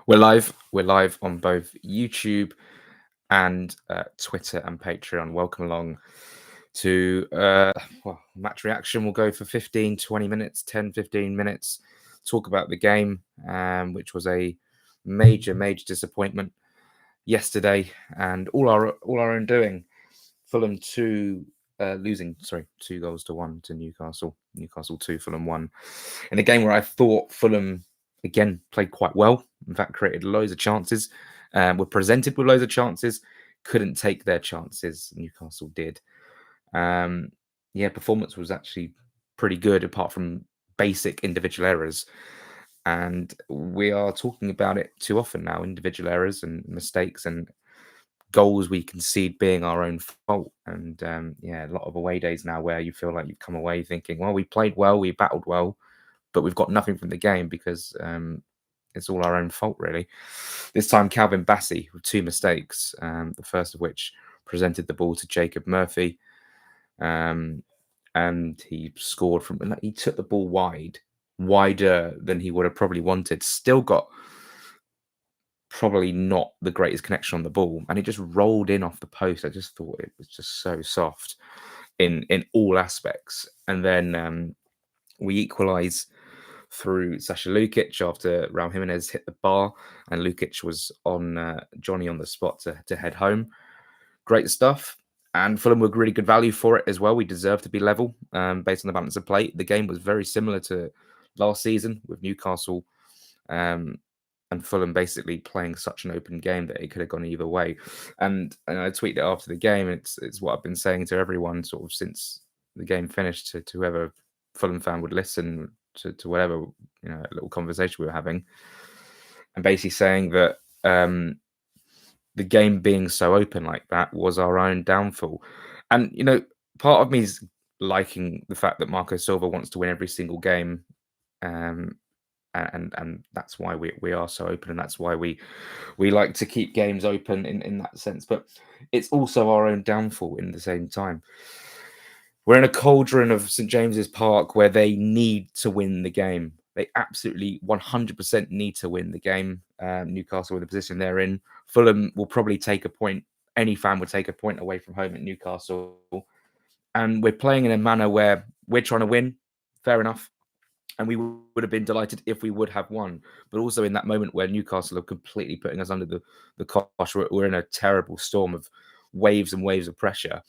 We're live. We're live on both YouTube and Twitter and Patreon. Welcome along to match reaction. We'll go for 15, 20 minutes, 10, 15 minutes. Talk about the game, which was a major disappointment yesterday, and all our own doing. Fulham losing 2-1 to Newcastle. Newcastle 2, Fulham 1. In a game where I thought Fulham again played quite well. In fact, created loads of chances. Were presented with loads of chances. Couldn't take their chances. Newcastle did. Performance was actually pretty good, apart from basic individual errors. And we are talking about it too often now, individual errors and mistakes and goals we concede being our own fault. And a lot of away days now where you feel like you've come away thinking, well, we played well, we battled well, but we've got nothing from the game because it's all our own fault, really. This time, Calvin Bassey with two mistakes, the first of which presented the ball to Jacob Murphy, and he scored from. He took the ball wider than he would have probably wanted. Still got probably not the greatest connection on the ball, and it just rolled in off the post. I just thought it was just so soft in all aspects. And then we equalise through Sasha Lukic after Raul Jimenez hit the bar, and Lukic was on Johnny on the spot to head home. Great stuff. And Fulham were really good value for it as well. We deserved to be level based on the balance of play. The game was very similar to last season with Newcastle and Fulham basically playing such an open game that it could have gone either way. And I tweeted it after the game. It's what I've been saying to everyone sort of since the game finished, to whoever Fulham fan would listen to whatever little conversation we were having, and basically saying that the game being so open like that was our own downfall. And part of me is liking the fact that Marco Silva wants to win every single game, and that's why we are so open, and that's why we like to keep games open in that sense. But it's also our own downfall in the same time. We're in a cauldron of St James's Park where they need to win the game. They absolutely 100% need to win the game. Newcastle, with the position they're in, Fulham will probably take a point. Any fan would take a point away from home at Newcastle. And we're playing in a manner where we're trying to win. Fair enough. And we would have been delighted if we would have won. But also in that moment where Newcastle are completely putting us under the cosh, we're in a terrible storm of waves and waves of pressure.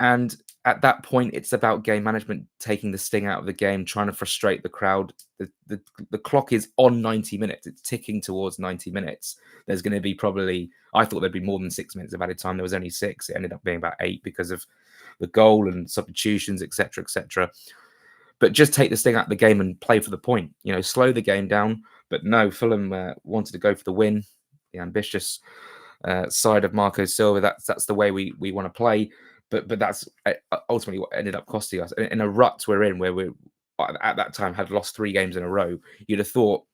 And at that point, it's about game management, taking the sting out of the game, trying to frustrate the crowd. The clock is on 90 minutes. It's ticking towards 90 minutes. There's going to be I thought there'd be more than 6 minutes of added time. There was only 6. It ended up being about 8 because of the goal and substitutions, etc., etc. But just take the sting out of the game and play for the point. Slow the game down. But no, Fulham wanted to go for the win. The ambitious side of Marco Silva. That's the way we want to play. But that's ultimately what ended up costing us. In a rut we're in, where we at that time had lost 3 games in a row, you'd have thought,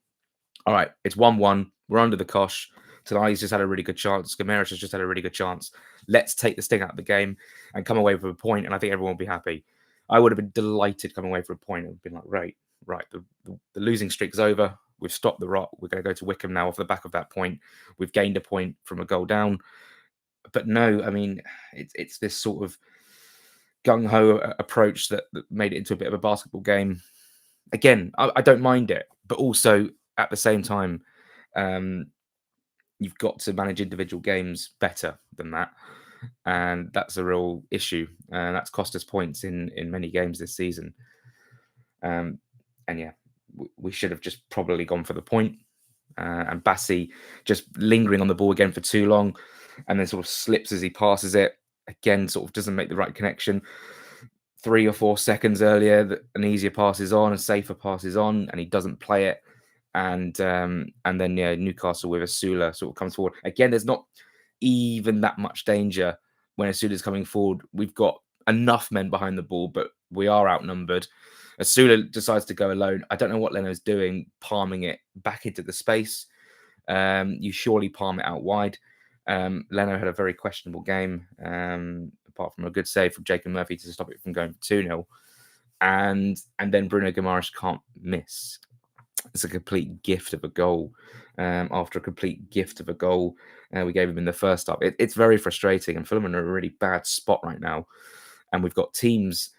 all right, it's 1-1. We're under the cosh. Tonali's just had a really good chance. Gomeres has just had a really good chance. Let's take the sting out of the game and come away with a point, and I think everyone will be happy. I would have been delighted coming away for a point. It would have been like, right, the losing streak's over. We've stopped the rot. We're going to go to Wycombe now off the back of that point. We've gained a point from a goal down. But no, I mean, it's this sort of gung-ho approach that made it into a bit of a basketball game. Again, I don't mind it, but also at the same time, you've got to manage individual games better than that. And that's a real issue. And that's cost us points in many games this season. We should have just probably gone for the point. And Bassey just lingering on the ball again for too long, and then sort of slips as he passes it. Again, sort of doesn't make the right connection. 3 or 4 seconds earlier, an easier pass is on, a safer pass is on, and he doesn't play it. And then Newcastle with Asula sort of comes forward. Again, there's not even that much danger when Asula's coming forward. We've got enough men behind the ball, but we are outnumbered. Asula decides to go alone. I don't know what Leno's doing, palming it back into the space. You surely palm it out wide. Leno had a very questionable game, apart from a good save from Jacob Murphy to stop it from going for 2-0. And then Bruno Guimaraes can't miss. It's a complete gift of a goal. After a complete gift of a goal we gave him in the first half. It's very frustrating, and Fulham are in a really bad spot right now. And we've got teams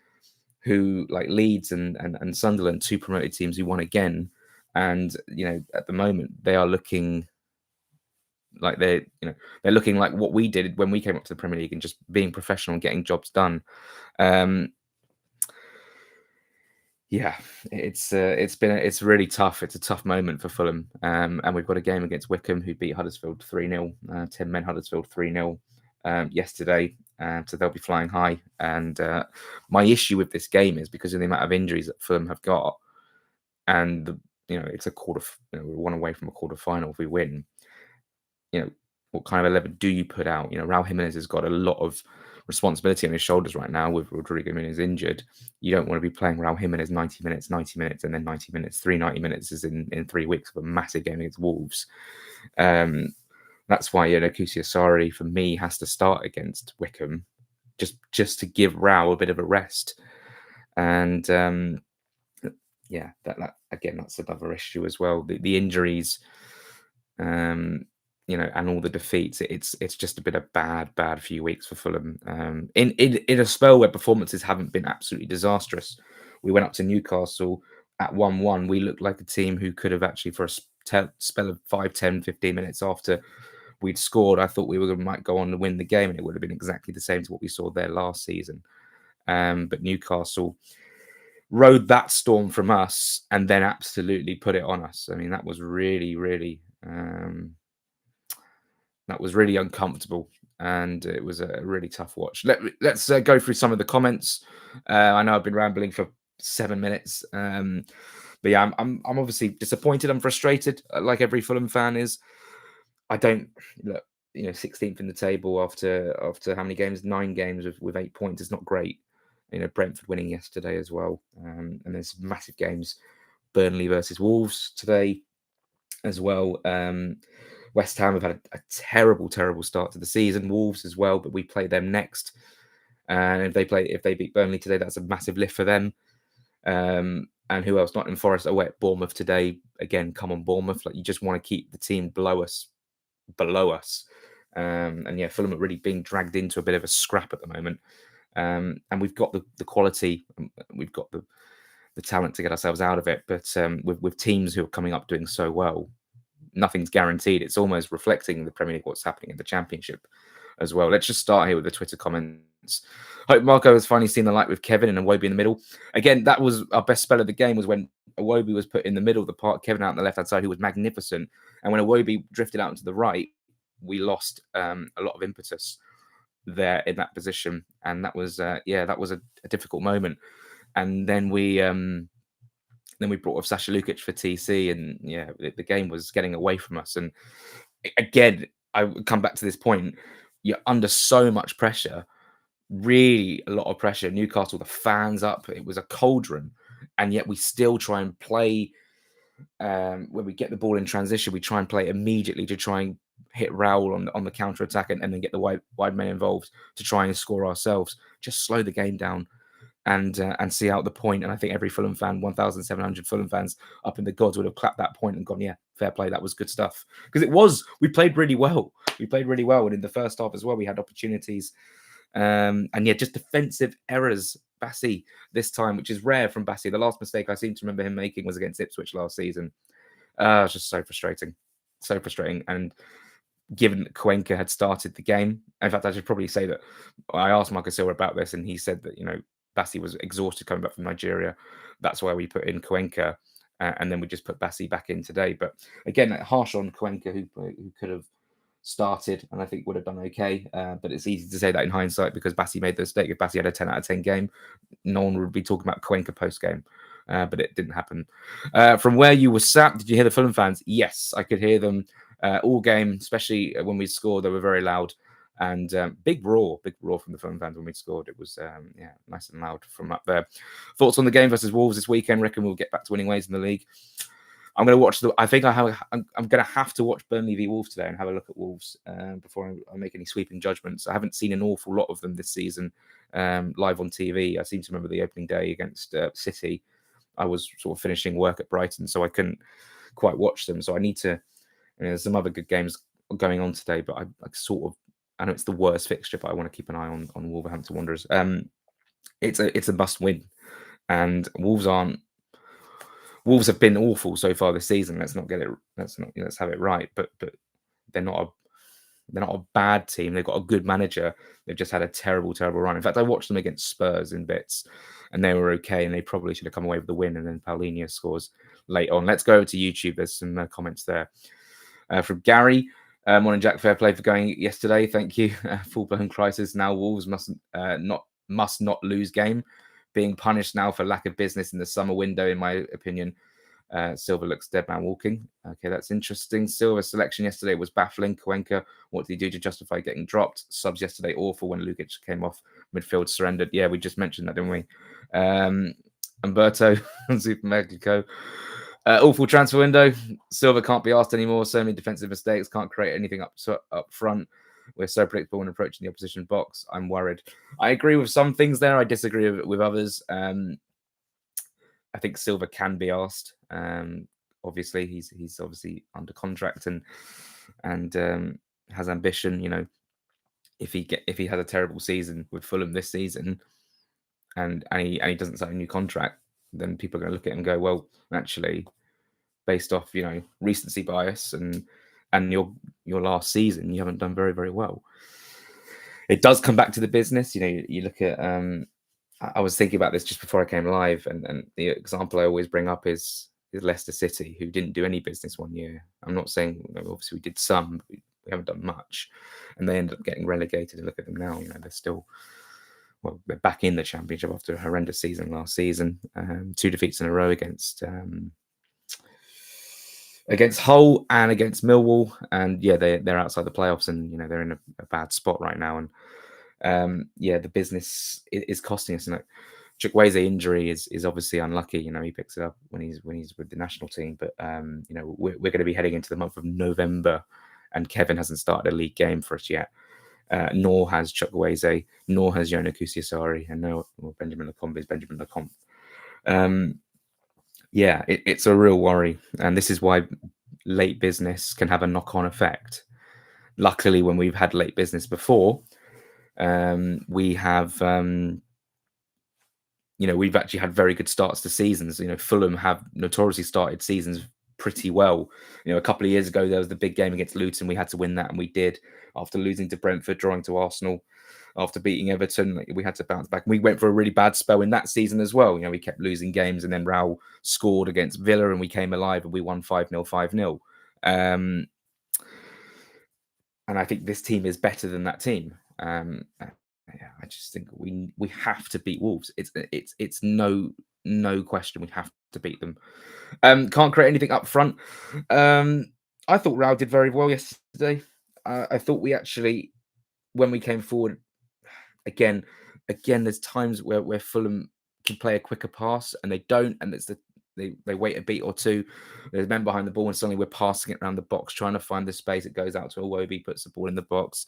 who, like Leeds and Sunderland, two promoted teams who won again. And at the moment, they are looking like they're looking like what we did when we came up to the Premier League and just being professional and getting jobs done. Um, Yeah, it's really tough. It's a tough moment for Fulham, and we've got a game against Wycombe, who beat Huddersfield 3-0, 10 men Huddersfield 3-0 yesterday. So they'll be flying high. And my issue with this game is because of the amount of injuries that Fulham have got, and it's a quarter. We're one away from a quarter final if we win. What kind of 11 do you put out? Raul Jimenez has got a lot of responsibility on his shoulders right now with Rodrigo Jimenez injured. You don't want to be playing Raul Jimenez 90 minutes, and then 90 minutes. 90 minutes is in 3 weeks of a massive game against Wolves. That's why Kusiasari, for me, has to start against Wycombe, just to give Raul a bit of a rest. And that again, that's another issue as well. The injuries, and all the defeats. It's just been a bad few weeks for Fulham. In a spell where performances haven't been absolutely disastrous. We went up to Newcastle at 1-1. We looked like a team who could have actually, for a spell of 5, 10, 15 minutes after we'd scored, I thought we might go on to win the game, and it would have been exactly the same to what we saw there last season. But Newcastle rode that storm from us and then absolutely put it on us. I mean, that was really, really uncomfortable, and it was a really tough watch. Let's go through some of the comments. I know I've been rambling for 7 minutes, but yeah, I'm obviously disappointed. I'm frustrated, like every Fulham fan is. I don't look, 16th in the table after how many games? 9 games with 8 points is not great. Brentford winning yesterday as well, and there's massive games. Burnley versus Wolves today as well. West Ham have had a terrible start to the season. Wolves as well, but we play them next. And if they beat Burnley today, that's a massive lift for them. And who else? Nottingham Forest away at Bournemouth today. Again, come on, Bournemouth. Like, you just want to keep the team below us. And yeah, Fulham are really being dragged into a bit of a scrap at the moment. And we've got the quality, we've got the talent to get ourselves out of it. But with teams who are coming up doing so well, nothing's guaranteed. It's almost reflecting the Premier League, what's happening in the Championship as well. Let's just start here with the Twitter comments. Hope Marco has finally seen the light with Kevin and Iwobi in the middle. Again, that was our best spell of the game, was when Iwobi was put in the middle of the park, Kevin out on the left-hand side, who was magnificent. And when Iwobi drifted out into the right, we lost a lot of impetus there in that position. And that was, that was a difficult moment. And then we brought off Sasha Lukic for TC, and the game was getting away from us. And again, I would come back to this point. You're under so much pressure, really a lot of pressure. Newcastle, the fans up, it was a cauldron, and yet we still try and play. When we get the ball in transition, we try and play immediately to try and hit Raul on the counter attack, and then get the wide men involved to try and score ourselves. Just slow the game down and see out the point. And I think every Fulham fan, 1,700 Fulham fans up in the gods, would have clapped that point and gone, yeah, fair play, that was good stuff. Because we played really well. And in the first half as well, we had opportunities. And yeah, just defensive errors, Bassi, this time, which is rare from Bassi. The last mistake I seem to remember him making was against Ipswich last season. It's just so frustrating. And given that Cuenca had started the game, in fact, I should probably say that I asked Marcus Silva about this, and he said that, Bassi was exhausted coming back from Nigeria. That's why we put in Cuenca, and then we just put Bassi back in today. But again, harsh on Cuenca, who could have started and I think would have done okay. But it's easy to say that in hindsight, because Bassi made the mistake. If Bassi had a 10 out of 10 game, no one would be talking about Cuenca post-game. But it didn't happen. From where you were sat, did you hear the Fulham fans? Yes, I could hear them all game, especially when we scored. They were very loud. And big roar from the Fulham fans when we scored. It was nice and loud from up there. Thoughts on the game versus Wolves this weekend? Reckon we'll get back to winning ways in the league. I'm going to watch I'm going to have to watch Burnley v Wolves today and have a look at Wolves before I make any sweeping judgments. I haven't seen an awful lot of them this season live on TV. I seem to remember the opening day against City. I was sort of finishing work at Brighton, so I couldn't quite watch them. So I need to. There's some other good games going on today, but I sort of. I know it's the worst fixture, but I want to keep an eye on Wolverhampton Wanderers. It's a must win, and Wolves have been awful so far this season. Let's have it right. But they're not a they're not a bad team. They've got a good manager. They've just had a terrible, terrible run. In fact, I watched them against Spurs in bits, and they were okay, and they probably should have come away with the win. And then Paulinho scores late on. Let's go over to YouTube. There's some comments there from Gary. Morning, Jack. Fair play for going yesterday. Thank you. Full blown crisis. Now Wolves must not lose game. Being punished now for lack of business in the summer window, in my opinion. Silva looks dead man walking. Okay, that's interesting. Silva's selection yesterday was baffling. Cuenca, what did he do to justify getting dropped? Subs yesterday awful when Lukic came off. Midfield surrendered. Yeah, we just mentioned that, didn't we? Umberto, Super Mexico. Awful transfer window. Silva can't be asked anymore. So many defensive mistakes. Can't create anything up front. We're so predictable when approaching the opposition box. I'm worried. I agree with some things there. I disagree with others. I think Silva can be asked. Obviously, he's obviously under contract and has ambition. You know, if he has a terrible season with Fulham this season, and he doesn't sign a new contract, then people are going to look at him and go, well, actually, based off recency bias and your last season, you haven't done very, very well. It does come back to the business. You look at. I was thinking about this just before I came live, and the example I always bring up is Leicester City, who didn't do any business one year. I'm not saying obviously we did some, but we haven't done much, and they ended up getting relegated. And look at them now. They're still. Well, they're back in the Championship after a horrendous season last season. 2 defeats in a row against Hull and against Millwall, and yeah, they're outside the playoffs, and they're in a bad spot right now. And the business is costing us. Chukwueze injury is obviously unlucky. He picks it up when he's with the national team, but we're going to be heading into the month of November, and Kevin hasn't started a league game for us yet. Nor has Chukwueze, nor has Yona Kusiasari, and no, Benjamin Lecombe is Benjamin Lecombe. It's a real worry, and this is why late business can have a knock-on effect. Luckily, when we've had late business before, we have, we've actually had very good starts to seasons. Fulham have notoriously started seasons pretty well. A couple of years ago, there was the big game against Luton. We had to win that, and we did. After losing to Brentford, drawing to Arsenal, after beating Everton, we had to bounce back. We went for a really bad spell in that season as well. We kept losing games, and then Raul scored against Villa, and we came alive, and we won 5-0, 5-0. And I think this team is better than that team. I just think we have to beat Wolves. It's no question. We have to beat them. Can't create anything up front. I thought Raul did very well yesterday. I thought we actually, when we came forward, again, there's times where Fulham can play a quicker pass and they don't, and they wait a beat or two. There's men behind the ball, and suddenly we're passing it around the box, trying to find the space. It goes out to Iwobi, puts the ball in the box.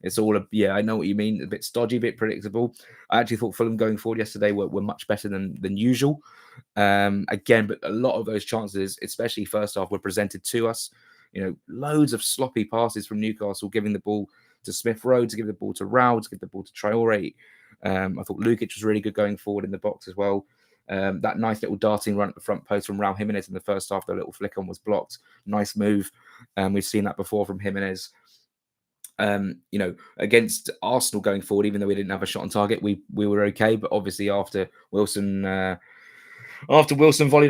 It's all I know what you mean. A bit stodgy, a bit predictable. I actually thought Fulham going forward yesterday were much better than usual. Again, but a lot of those chances, especially first half, were presented to us. Loads of sloppy passes from Newcastle, giving the ball to Smith Rowe, to give the ball to Raul, to give the ball to Traore. I thought Lukic was really good going forward in the box as well. That nice little darting run at the front post from Raul Jimenez in the first half, the little flick on was blocked. Nice move. We've seen that before from Jimenez. Against Arsenal going forward, even though we didn't have a shot on target, we were okay. But obviously after Wilson volleyed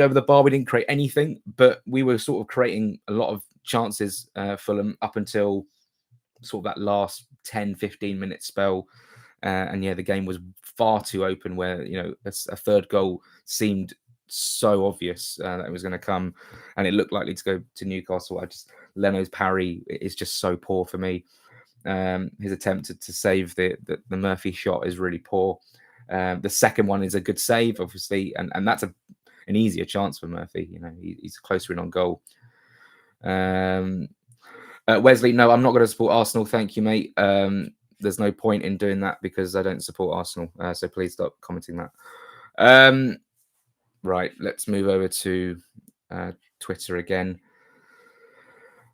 over the bar, we didn't create anything. But we were sort of creating a lot of chances, Fulham, up until sort of that last 10, 15 minute spell. The game was far too open where, a third goal seemed so obvious that it was going to come, and it looked likely to go to Newcastle. Leno's parry is just so poor for me. His attempt to save the Murphy shot is really poor. The second one is a good save, obviously, and that's an easier chance for Murphy. He's closer in on goal. Wesley, no, I'm not going to support Arsenal. Thank you, mate. There's no point in doing that because I don't support Arsenal. So please stop commenting that. Right, let's move over to Twitter again.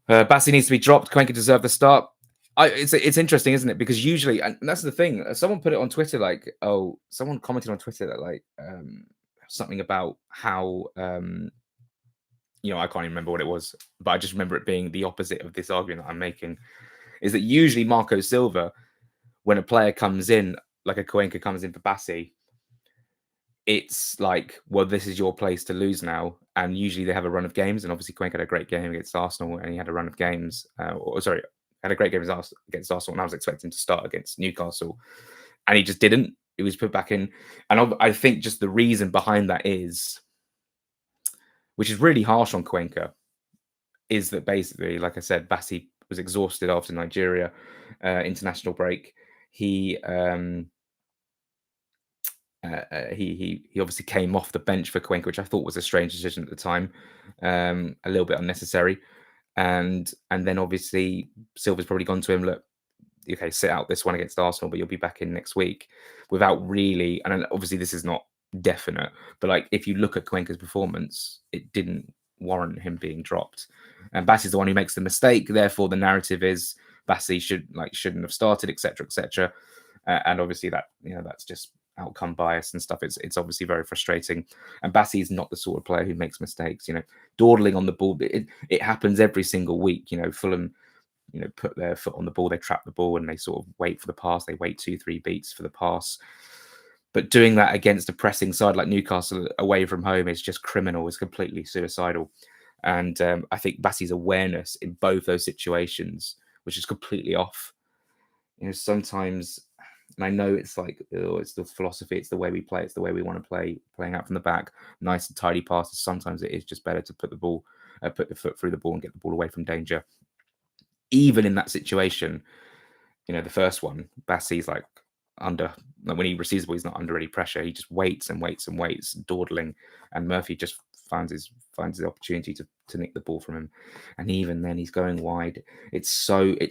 Bassi needs to be dropped. Cuenca deserved the start. It's interesting, isn't it? Because usually, and that's the thing. Someone put it on Twitter, like, oh, someone commented on Twitter that like something about how I can't even remember what it was, but I just remember it being the opposite of this argument that I'm making. Is that usually Marco Silva, when a player comes in, like a Cuenca comes in for Bassi, it's like, well, this is your place to lose now. And usually they have a run of games. And obviously, Cuenca had a great game against Arsenal and he had a run of games. Had a great game against Arsenal. And I was expecting to start against Newcastle. And he just didn't. He was put back in. And I think just the reason behind that is, which is really harsh on Cuenca, is that basically, like I said, Bassi was exhausted after Nigeria international break. He obviously came off the bench for Cuenca, which I thought was a strange decision at the time, a little bit unnecessary. And then obviously Silva's probably gone to him, look, okay, sit out this one against Arsenal, but you'll be back in next week, without really. And then obviously this is not definite, but like if you look at Cuenca's performance, it didn't warrant him being dropped. And Bassi's the one who makes the mistake. Therefore, the narrative is Bassi shouldn't have started, etc., etc. And obviously that's just outcome bias and stuff. It's obviously very frustrating. And Bassi is not the sort of player who makes mistakes. Dawdling on the ball. It happens every single week. Fulham, put their foot on the ball, they trap the ball, and they sort of wait for the pass. They wait 2-3 beats for the pass. But doing that against a pressing side like Newcastle away from home is just criminal. It's completely suicidal. And I think Bassi's awareness in both those situations, which is completely off. Sometimes, and I know it's like, it's the philosophy, it's the way we play, it's the way we want to play, playing out from the back, nice and tidy passes. Sometimes it is just better to put the foot through the ball and get the ball away from danger. Even in that situation, the first one, Bassi's like when he receives the ball, he's not under any pressure. He just waits and waits and waits, dawdling, and Murphy just finds the opportunity to nick the ball from him. And even then, he's going wide. It's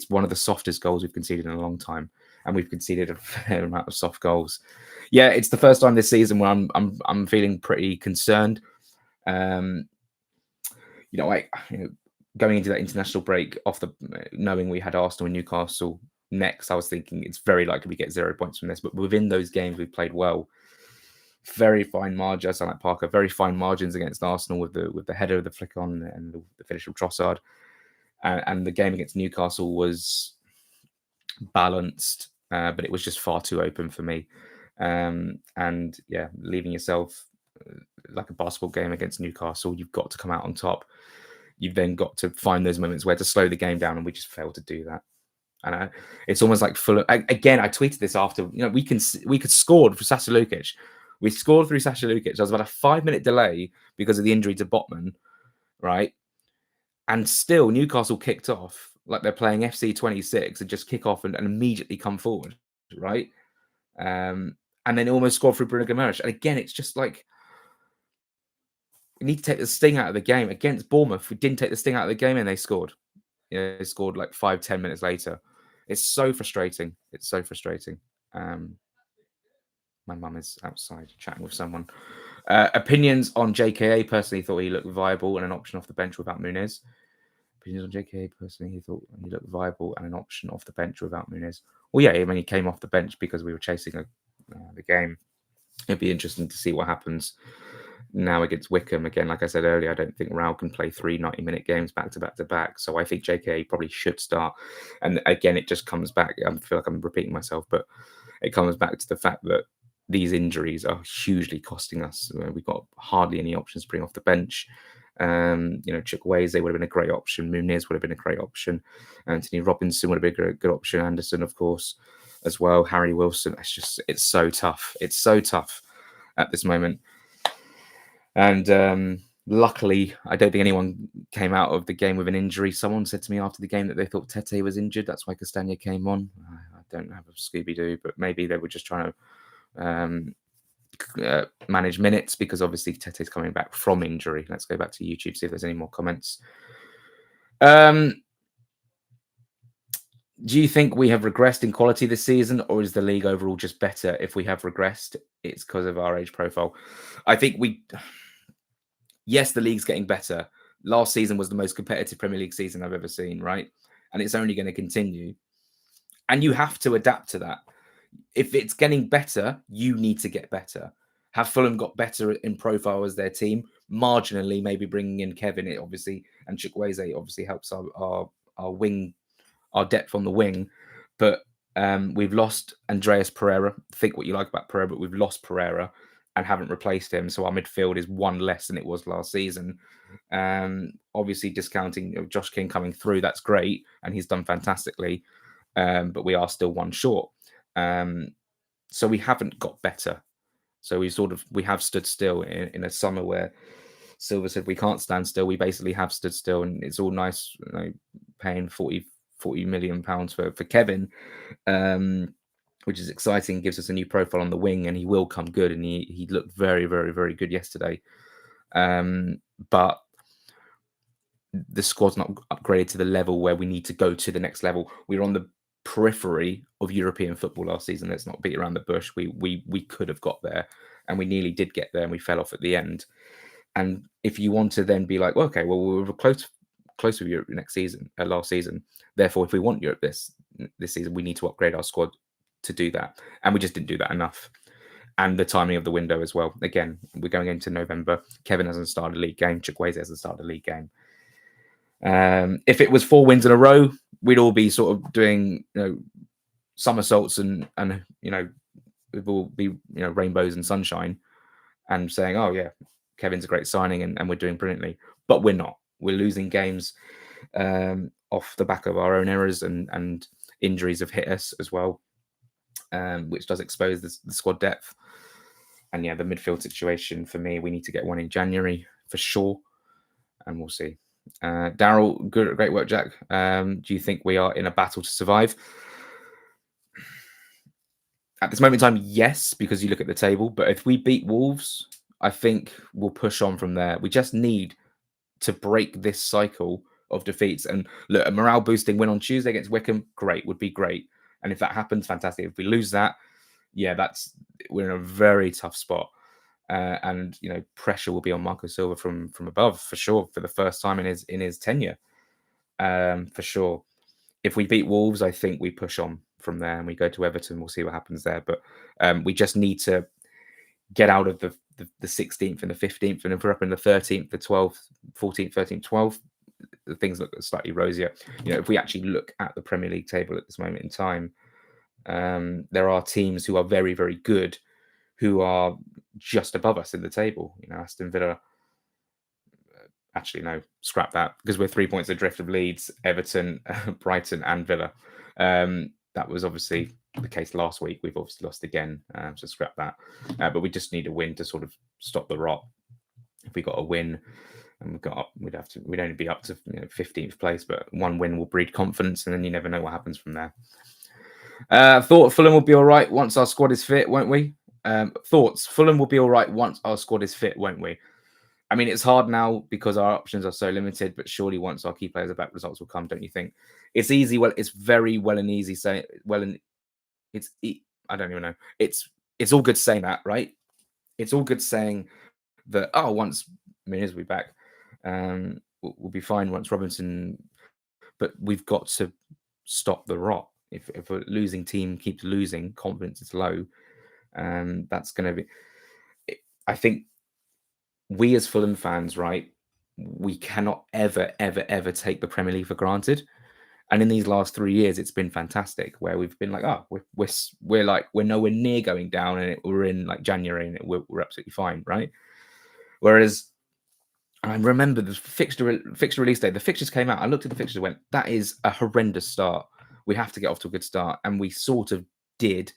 one of the softest goals we've conceded in a long time, and we've conceded a fair amount of soft goals. Yeah, it's the first time this season where I'm feeling pretty concerned. Going into that international break, knowing we had Arsenal and Newcastle next, I was thinking it's very likely we get 0 points from this. But within those games, we played well. Very fine margins. I sound like Parker. Very fine margins against Arsenal with the header, the flick on, and the finish from Trossard. And the game against Newcastle was balanced, but it was just far too open for me. And yeah, leaving yourself like a basketball game against Newcastle, you've got to come out on top. You've then got to find those moments where to slow the game down, and we just failed to do that. And it's almost like Fulham. Again, I tweeted this after. We could score for Sasha Lukic. We scored through Sasha Lukic. There was about a 5-minute delay because of the injury to Botman, right? And still, Newcastle kicked off like they're playing FC 26 and just kick off and immediately come forward, right? And then almost scored through Bruno Guimaraes. And again, it's just like, we need to take the sting out of the game. Against Bournemouth, we didn't take the sting out of the game and they scored. They scored like 5-10 minutes later. It's so frustrating. It's so frustrating. My mum is outside chatting with someone. Opinions on JKA. Personally, thought he looked viable and an option off the bench without Muniz. Opinions on JKA. Personally, he thought he looked viable and an option off the bench without Muniz. Well, yeah, I mean, he came off the bench because we were chasing the game. It'd be interesting to see what happens now against Wycombe. Again, like I said earlier, I don't think Raul can play 3 90-minute games back to back to back. So I think JKA probably should start. And again, it just comes back. I feel like I'm repeating myself, but it comes back to the fact that these injuries are hugely costing us. We've got hardly any options to bring off the bench. Chukwueze would have been a great option. Muniz would have been a great option. Anthony Robinson would have been a good option. Anderson, of course, as well. Harry Wilson. It's so tough. It's so tough at this moment. And luckily, I don't think anyone came out of the game with an injury. Someone said to me after the game that they thought Tete was injured. That's why Castagna came on. I don't have a Scooby-Doo, but maybe they were just trying to manage minutes because obviously Tete's coming back from injury. Let's go back to YouTube, see if there's any more comments. Do you think we have regressed in quality this season, or is the league overall just better? If we have regressed, it's because of our age profile. I think Yes, the league's getting better. Last season was the most competitive Premier League season I've ever seen, right? And it's only going to continue. And you have to adapt to that. If it's getting better, you need to get better. Have Fulham got better in profile as their team? Marginally, maybe bringing in Kevin, it obviously, and Chukwueze obviously helps our wing, our depth on the wing. But we've lost Andreas Pereira. Think what you like about Pereira, but we've lost Pereira and haven't replaced him. So our midfield is one less than it was last season. Obviously, discounting Josh King coming through, that's great, and he's done fantastically. But we are still one short. So we haven't got better. So we have stood still in a summer where Silver said we can't stand still. We basically have stood still, and it's all nice, paying 40 million pounds for Kevin, which is exciting. Gives us a new profile on the wing, and he will come good. And he looked very, very, very good yesterday. But the squad's not upgraded to the level where we need to go to the next level. We're on the periphery of European football last season. Let's not beat around the bush. We could have got there, and we nearly did get there, and we fell off at the end. And if you want to then be like, well, okay, well, we were close with Europe last season. Therefore, if we want Europe this season, we need to upgrade our squad to do that, and we just didn't do that enough. And the timing of the window as well. Again, we're going into November. Kevin hasn't started a league game. Chukwueze hasn't started a league game. If it was 4 wins in a row, we'd all be sort of doing, somersaults and we'd all be, rainbows and sunshine and saying, oh yeah, Kevin's a great signing and we're doing brilliantly. But we're not. We're losing games off the back of our own errors and injuries have hit us as well, which does expose the squad depth. And yeah, the midfield situation for me, we need to get one in January for sure, and we'll see. Daryl, great work, Jack. Do you think we are in a battle to survive? At this moment in time, yes, because you look at the table. But if we beat Wolves, I think we'll push on from there. We just need to break this cycle of defeats. And look, a morale boosting win on Tuesday against Wycombe, would be great. And if that happens, fantastic. If we lose that, yeah, we're in a very tough spot. And pressure will be on Marco Silva from above for sure, for the first time in his tenure, for sure. If we beat Wolves, I think we push on from there and we go to Everton. We'll see what happens there, but we just need to get out of the 16th and the 15th, and if we're up in the 13th, the 12th, 14th, 13th, 12th, things look slightly rosier. If we actually look at the Premier League table at this moment in time, there are teams who are very, very good who are just above us in the table. Aston Villa. Actually, no, scrap that, because we're 3 points adrift of Leeds, Everton, Brighton, and Villa. That was obviously the case last week. We've obviously lost again, so scrap that. But we just need a win to sort of stop the rot. If we got a win, and we'd only be up to 15th place, but one win will breed confidence, and then you never know what happens from there. Thought Fulham will be all right once our squad is fit, won't we? Thoughts: Fulham will be all right once our squad is fit, won't we? I mean, it's hard now because our options are so limited, but surely once our key players are back, results will come, don't you think? It's easy. Well, it's very well and easy saying. I don't even know. It's all good saying that, right? It's all good saying that. Oh, once Muniz will be back, we'll be fine once Robinson. But we've got to stop the rot. If a losing team keeps losing, confidence is low. That's going to be. I think we as Fulham fans, right? We cannot ever, ever, ever take the Premier League for granted. And in these last 3 years, it's been fantastic, where we've been like, oh, we're nowhere near going down, and we're in like January, and we're absolutely fine, right? Whereas I remember the fixture release day, the fixtures came out. I looked at the fixtures and went, that is a horrendous start. We have to get off to a good start, and we sort of did.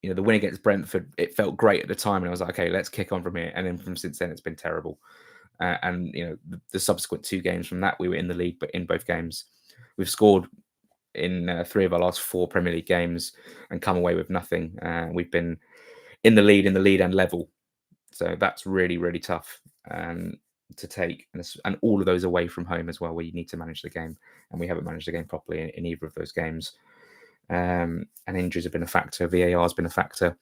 The win against Brentford, it felt great at the time, and I was like, okay, let's kick on from here. And then since then, it's been terrible. And the subsequent 2 games from that, we were in the league, but in both games, we've scored in 3 of our last 4 Premier League games and come away with nothing. We've been in the lead and level, so that's really, really tough to take, and all of those away from home as well, where you need to manage the game, and we haven't managed the game properly in either of those games. And injuries have been a factor. VAR has been a factor.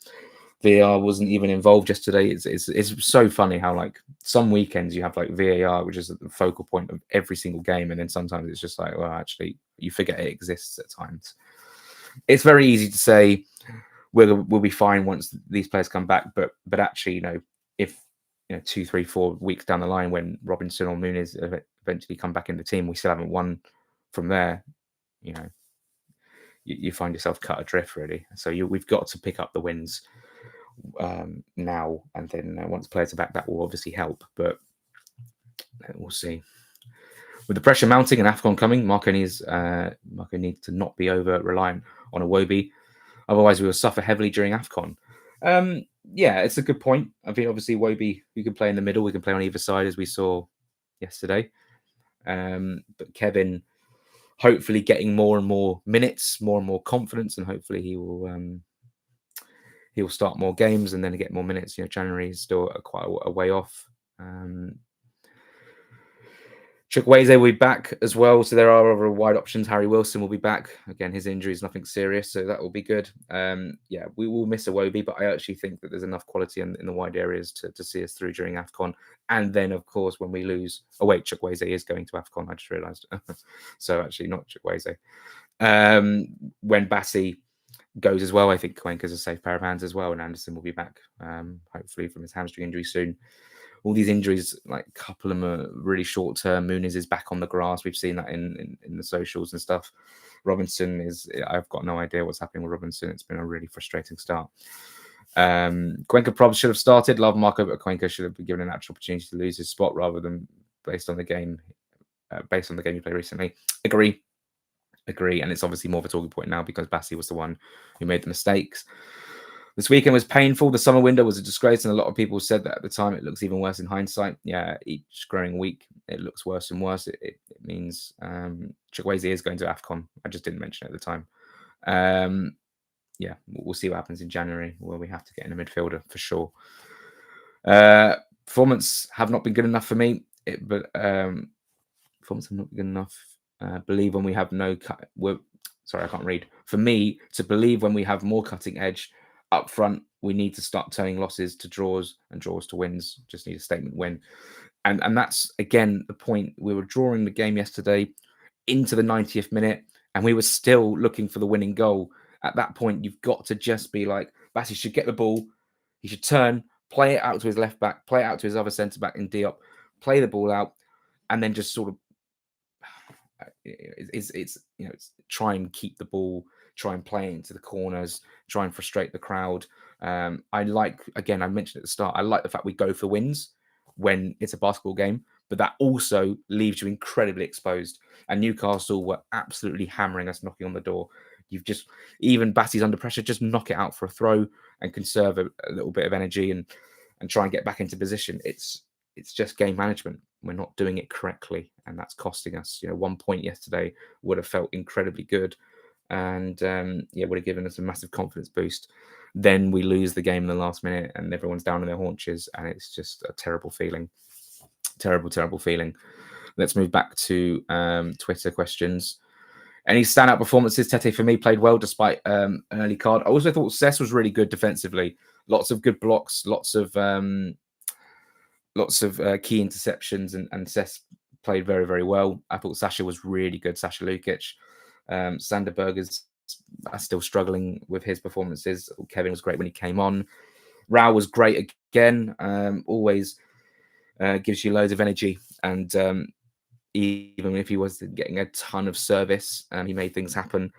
VAR wasn't even involved yesterday. It's so funny how like some weekends you have like VAR, which is the focal point of every single game, and then sometimes it's just like, well, actually, you forget it exists at times. It's very easy to say we'll be fine once these players come back, but actually, if 2, 3, 4 weeks down the line when Robinson or Muniz eventually come back in the team, we still haven't won from there. You find yourself cut adrift really. So we've got to pick up the wins now, and then once players are back, that will obviously help. But we'll see. With the pressure mounting and AFCON coming, Marco needs to not be over reliant on Iwobi. Otherwise, we will suffer heavily during AFCON. Yeah, it's a good point. I think obviously Iwobi, we can play in the middle, we can play on either side as we saw yesterday. But Kevin, hopefully getting more and more minutes, more and more confidence, and hopefully he'll start more games and then get more minutes. January is still quite a way off. Chukwueze will be back as well, so there are other wide options. Harry Wilson will be back. Again, his injury is nothing serious, so that will be good. Yeah, we will miss Iwobi, but I actually think that there's enough quality in the wide areas to see us through during AFCON. And then, of course, when we lose... Oh, wait, Chukwueze is going to AFCON, I just realised. So, actually, not Chukwueze. When Bassi goes as well, I think Cuenca's a safe pair of hands as well, and Anderson will be back, hopefully, from his hamstring injury soon. All these injuries, like a couple of them are really short term. Muniz is back on the grass. We've seen that in the socials and stuff. Robinson I've got no idea what's happening with Robinson. It's been a really frustrating start. Cuenca probably should have started. Love Marco, but Cuenca should have been given an actual opportunity to lose his spot rather than based on the game he played recently. Agree. And it's obviously more of a talking point now because Bassi was the one who made the mistakes. This weekend was painful. The summer window was a disgrace, and a lot of people said that at the time. It looks even worse in hindsight. Yeah, each growing week, it looks worse and worse. It means Chukwueze is going to AFCON. I just didn't mention it at the time. Yeah, we'll see what happens in January, where we have to get in a midfielder for sure. Performance have not been good enough for me, but performance have not been good enough. Believe when we have no cut. Sorry, I can't read. For me to believe when we have more cutting edge up front, we need to start turning losses to draws and draws to wins. Just need a statement win. And that's, again, the point. We were drawing the game yesterday into the 90th minute, and we were still looking for the winning goal. At that point, you've got to just be like, Bassi should get the ball. He should turn, play it out to his left back, play it out to his other centre-back in Diop, play the ball out, and then just sort of it's try and keep the ball, try and play it into the corners, try and frustrate the crowd. I mentioned at the start, I like the fact we go for wins when it's a basketball game, but that also leaves you incredibly exposed. And Newcastle were absolutely hammering us, knocking on the door. Even Bassi's under pressure, just knock it out for a throw and conserve a little bit of energy and try and get back into position. It's just game management. We're not doing it correctly, and that's costing us. 1 point yesterday would have felt incredibly good, and would have given us a massive confidence boost. Then we lose the game in the last minute, and everyone's down on their haunches, and it's just a terrible feeling. Terrible feeling. Let's move back to Twitter questions. Any standout performances? Tete, for me, played well despite an early card. I also thought Cess was really good defensively. Lots of good blocks, lots of key interceptions, and Cess played very, very well. I thought Sasha was really good, Sasha Lukic. Sander Berger's still struggling with his performances. Kevin was great when he came on. Rao was great again. Always gives you loads of energy. And even if he wasn't getting a ton of service, he made things happen.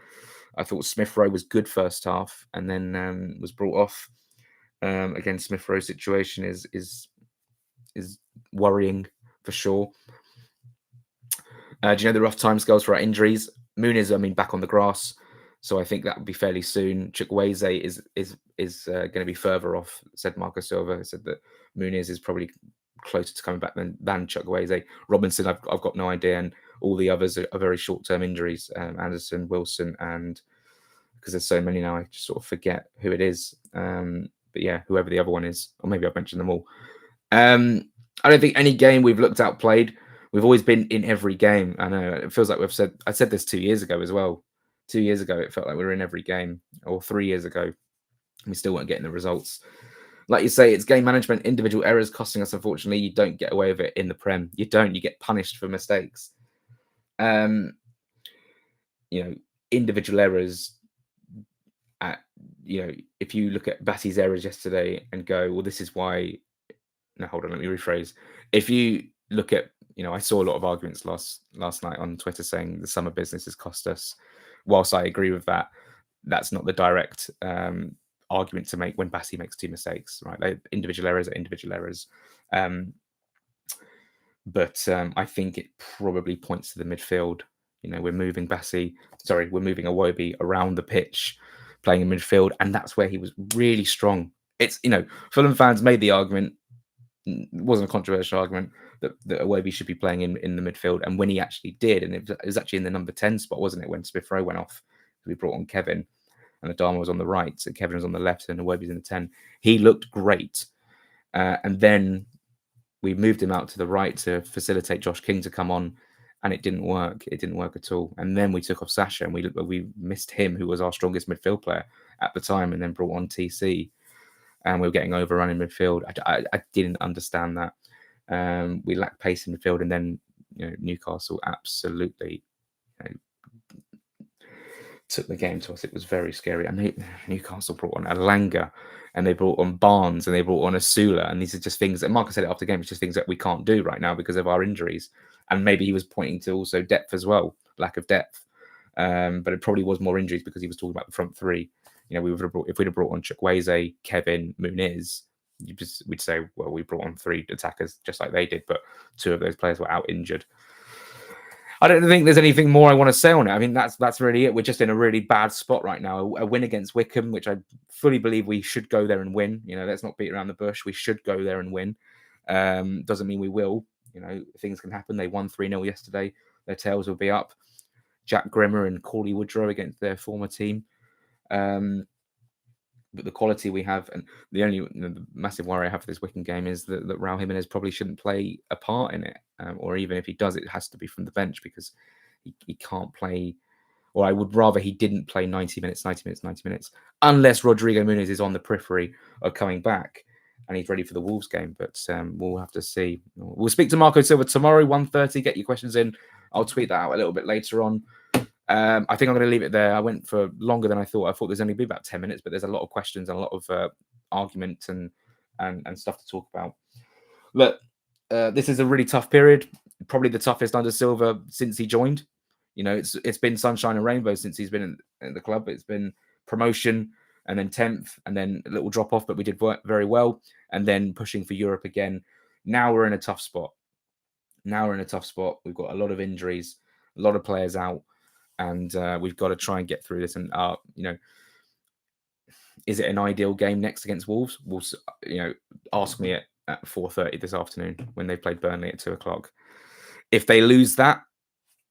I thought Smith Rowe was good first half and then was brought off. Again, Smith Rowe's situation is worrying for sure. Do you know the rough timescales for our injuries? Muniz, back on the grass, so I think that would be fairly soon. Chukwueze is going to be further off, said Marco Silva. Said that Muniz is probably closer to coming back than Chukwueze. Robinson, I've got no idea, and all the others are very short-term injuries. Anderson, Wilson, and because there's so many now, I just sort of forget who it is. But yeah, whoever the other one is, or maybe I've mentioned them all. I don't think any game we've looked outplayed. We've always been in every game. I know it feels like I said this 2 years ago as well. 2 years ago, it felt like we were in every game, or 3 years ago. We still weren't getting the results. Like you say, it's game management, individual errors costing us. Unfortunately, you don't get away with it in the Prem. You don't. You get punished for mistakes. Um, Individual errors. At if you look at Batty's errors yesterday and go, well, this is why. No, hold on. Let me rephrase. If you look at, I saw a lot of arguments last night on Twitter saying the summer business has cost us. Whilst I agree with that, that's not the direct argument to make when Bassey makes 2 mistakes, right? Individual errors are individual errors. But I think it probably points to the midfield. We're moving Iwobi around the pitch, playing in midfield, and that's where he was really strong. It's, Fulham fans made the argument, it wasn't a controversial argument, that Iwobi should be playing in the midfield. And when he actually did, and it was actually in the number 10 spot, wasn't it, when Smith Rowe went off? We brought on Kevin, and Adama was on the right, so Kevin was on the left, and Iwobi's in the 10. He looked great. And then we moved him out to the right to facilitate Josh King to come on, and it didn't work. It didn't work at all. And then we took off Sasha, and we missed him, who was our strongest midfield player at the time, and then brought on TC, and we were getting overrun in midfield. I didn't understand that. We lacked pace in midfield, and then Newcastle absolutely took the game to us. It was very scary. And Newcastle brought on Alanga, and they brought on Barnes, and they brought on Asula. And these are just things that Marcus said it after the game. It's just things that we can't do right now because of our injuries. And maybe he was pointing to also depth as well, lack of depth. But it probably was more injuries because he was talking about the front three. If we'd have brought on Chukwueze, Kevin, Muniz, we'd say, well, we brought on 3 attackers just like they did, but 2 of those players were out injured. I don't think there's anything more I want to say on it. I mean, that's really it. We're just in a really bad spot right now. A win against Wycombe, which I fully believe we should go there and win. Let's not beat around the bush. We should go there and win. Doesn't mean we will. Things can happen. They won 3-0 yesterday. Their tails will be up. Jack Grimmer and Corley Woodrow against their former team. But the quality we have, and the only the massive worry I have for this Wycombe game is that Raul Jimenez probably shouldn't play a part in it, or even if he does, it has to be from the bench because he can't play. Or I would rather he didn't play 90 minutes, unless Rodrigo Muniz is on the periphery of coming back and he's ready for the Wolves game. But we'll have to see. We'll speak to Marco Silva tomorrow, 1:30. Get your questions in. I'll tweet that out a little bit later on. I think I'm going to leave it there. I went for longer than I thought. I thought there's only be about 10 minutes, but there's a lot of questions and a lot of arguments and stuff to talk about. Look, this is a really tough period. Probably the toughest under Silva since he joined. It's been sunshine and rainbow since he's been in the club. It's been promotion and then 10th and then a little drop off, but we did very well. And then pushing for Europe again. Now we're in a tough spot. We've got a lot of injuries, a lot of players out. And we've got to try and get through this. And is it an ideal game next against Wolves? Wolves, ask me at 4:30 this afternoon when they played Burnley at 2:00. If they lose that,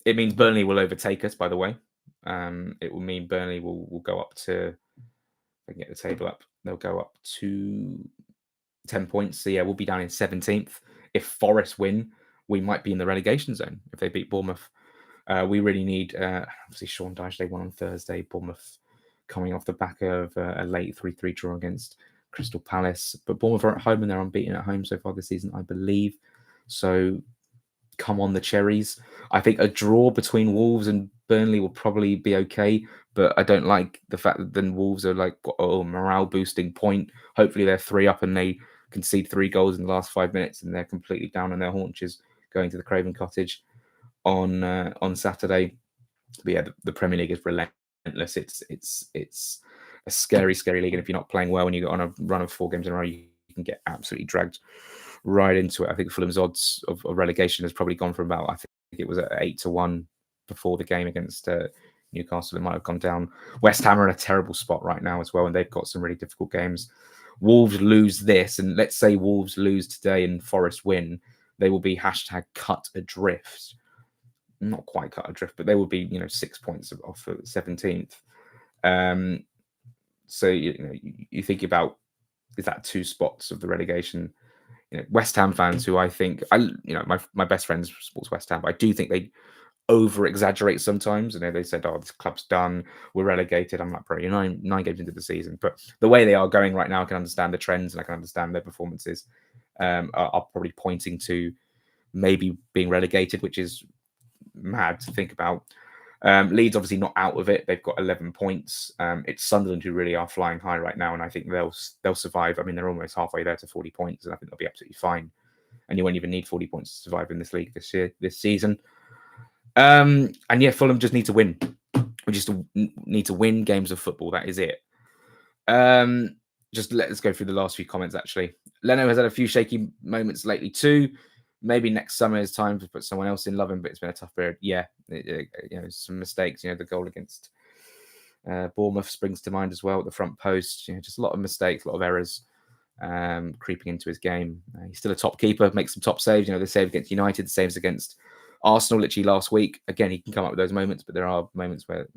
it means Burnley will overtake us. By the way, it will mean Burnley will go up to. If I can get the table up, they'll go up to 10 points. So yeah, we'll be down in 17th. If Forest win, we might be in the relegation zone if they beat Bournemouth. We really need, obviously, Sean Dyche, they won on Thursday. Bournemouth coming off the back of a late 3-3 draw against Crystal Palace. But Bournemouth are at home and they're unbeaten at home so far this season, I believe. So come on, the Cherries. I think a draw between Wolves and Burnley will probably be okay. But I don't like the fact that then Wolves are like, morale boosting point. Hopefully they're 3 up and they concede 3 goals in the last 5 minutes and they're completely down on their haunches going to the Craven Cottage on Saturday. But yeah, the Premier League is relentless. It's a scary league, and if you're not playing well and you get on a run of 4 games in a row, you can get absolutely dragged right into it. I think Fulham's odds of relegation has probably gone from about, I think it was at 8-1 before the game against Newcastle. It might have gone down. West Ham are in a terrible spot right now as well, and they've got some really difficult games. Wolves lose this, and let's say Wolves lose today and Forest win, they will be #cut adrift. Not quite cut adrift, but they will be, 6 points off at 17th. So you think about, is that 2 spots of the relegation? West Ham fans, who I think my best friends sports West Ham, but I do think they over-exaggerate sometimes. They said, "Oh, this club's done. We're relegated." I'm like, "Bro, you're nine games into the season." But the way they are going right now, I can understand the trends and I can understand their performances are probably pointing to maybe being relegated, which is mad to think about. Leeds obviously not out of it. They've got 11 points. It's Sunderland who really are flying high right now, and I think they'll survive. I mean, they're almost halfway there to 40 points, and I think they'll be absolutely fine. And you won't even need 40 points to survive in this league this season. And yeah, Fulham just need to win. We just need to win games of football. That is it. Just let's go through the last few comments. Actually, Leno has had a few shaky moments lately too. Maybe next summer is time to put someone else in. Love him, but it's been a tough period. Yeah, some mistakes. The goal against Bournemouth springs to mind as well at the front post. Just a lot of mistakes, a lot of errors creeping into his game. He's still a top keeper, makes some top saves. The save against United, the saves against Arsenal literally last week. Again, he can come up with those moments, but there are moments where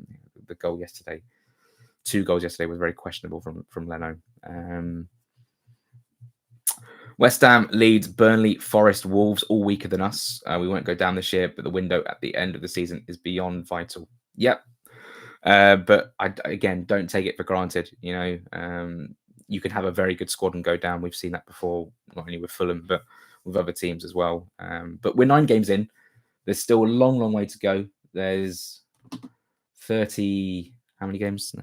the goal yesterday, 2 goals yesterday, was very questionable from Leno. West Ham, Leeds, Burnley, Forest, Wolves, all weaker than us. We won't go down this year, but the window at the end of the season is beyond vital. Yep. But again, don't take it for granted. You can have a very good squad and go down. We've seen that before, not only with Fulham, but with other teams as well. But we're 9 games in. There's still a long, long way to go. There's 30, how many games?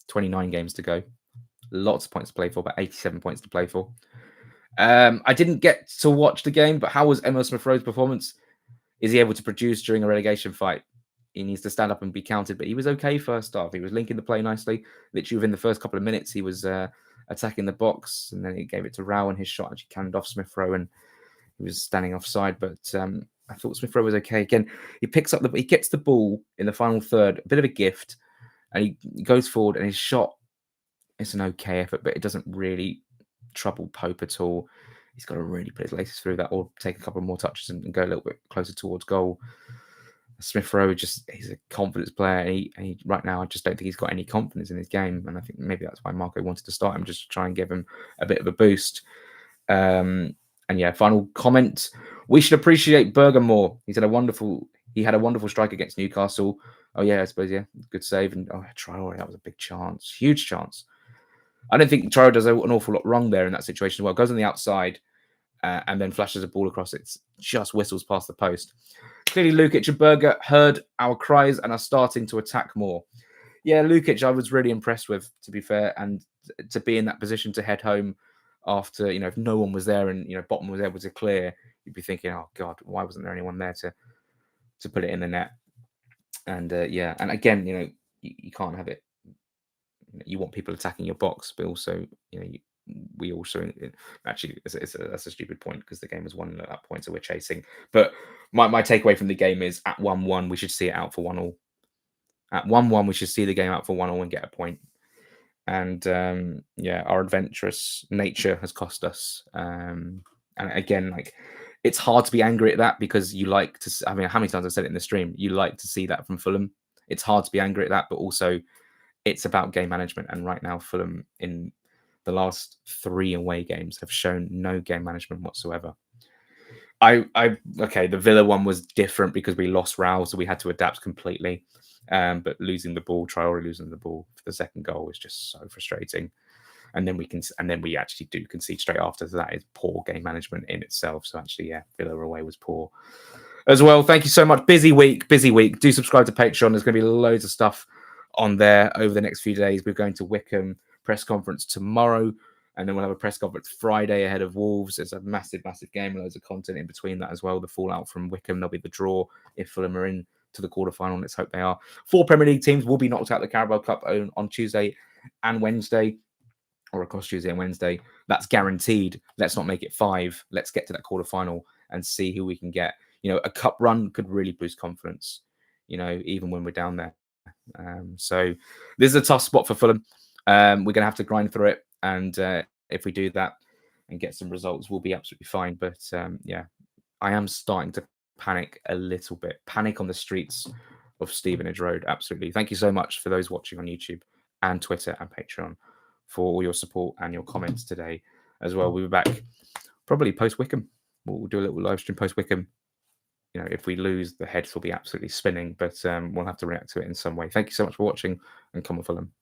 29 games to go. Lots of points to play for, about 87 points to play for. I didn't get to watch the game, but how was Emil Smith-Rowe's performance? Is he able to produce during a relegation fight? He needs to stand up and be counted, but he was okay first half. He was linking the play nicely. Literally within the first couple of minutes, he was attacking the box, and then he gave it to Rowe, and his shot actually cannoned off Smith-Rowe, and he was standing offside. But I thought Smith-Rowe was okay. Again, he gets the ball in the final third, a bit of a gift, and he goes forward, and his shot is an okay effort, but it doesn't really trouble Pope at all. He's got to really put his laces through that, or take a couple more touches and go a little bit closer towards goal. Smith-Rowe, he's a confidence player. And he right now, I just don't think he's got any confidence in his game, and I think maybe that's why Marco wanted to start him, just to try and give him a bit of a boost. And yeah, final comment: we should appreciate Berger more. He had a wonderful strike against Newcastle. Oh yeah, I suppose, yeah, good save. And Traore, that was a big chance, huge chance. I don't think Traore does an awful lot wrong there in that situation. Well, goes on the outside and then flashes a ball across. It just whistles past the post. Clearly, Lukic and Berger heard our cries and are starting to attack more. Yeah, Lukic, I was really impressed with, to be fair, and to be in that position to head home after, if no one was there and, Botman was able to clear, you'd be thinking, oh, God, why wasn't there anyone there to put it in the net? And, yeah, and again, you can't have it. You want people attacking your box, but also, we also actually that's a stupid point because the game was won at that point, so we're chasing. But my takeaway from the game is at 1-1, we should see it out for 1-1. At 1-1, we should see the game out for 1-1 and get a point. And yeah, our adventurous nature has cost us. And again, it's hard to be angry at that because you like to. I mean, how many times I've said it in the stream? You like to see that from Fulham. It's hard to be angry at that, but also it's about game management. And right now, Fulham in the last 3 away games have shown no game management whatsoever. Okay, the Villa one was different because we lost Raul, so we had to adapt completely. But Traore losing the ball for the second goal was just so frustrating. And then we actually do concede straight after. So that is poor game management in itself. So actually, yeah, Villa away was poor as well. Thank you so much. Busy week. Do subscribe to Patreon. There's going to be loads of stuff on there over the next few days. We're going to Wycombe press conference tomorrow, and then we'll have a press conference Friday ahead of Wolves. It's a massive, massive game. Loads of content in between that as well. The fallout from Wycombe. There'll be the draw if Fulham are in to the quarterfinal. Let's hope they are. 4 Premier League teams will be knocked out of the Carabao Cup on Tuesday and Wednesday, or across Tuesday and Wednesday. That's guaranteed. Let's not make it 5. Let's get to that quarterfinal and see who we can get. A cup run could really boost confidence, even when we're down there. So this is a tough spot for Fulham. We're going to have to grind through it. And if we do that and get some results, we'll be absolutely fine. But yeah, I am starting to panic a little bit. Panic on the streets of Stevenage Road. Absolutely. Thank you so much for those watching on YouTube and Twitter and Patreon for all your support and your comments today as well. We'll be back probably post Wycombe. We'll do a little live stream post Wycombe if we lose, the heads will be absolutely spinning. But we'll have to react to it in some way. Thank you so much for watching, and come on, Fulham.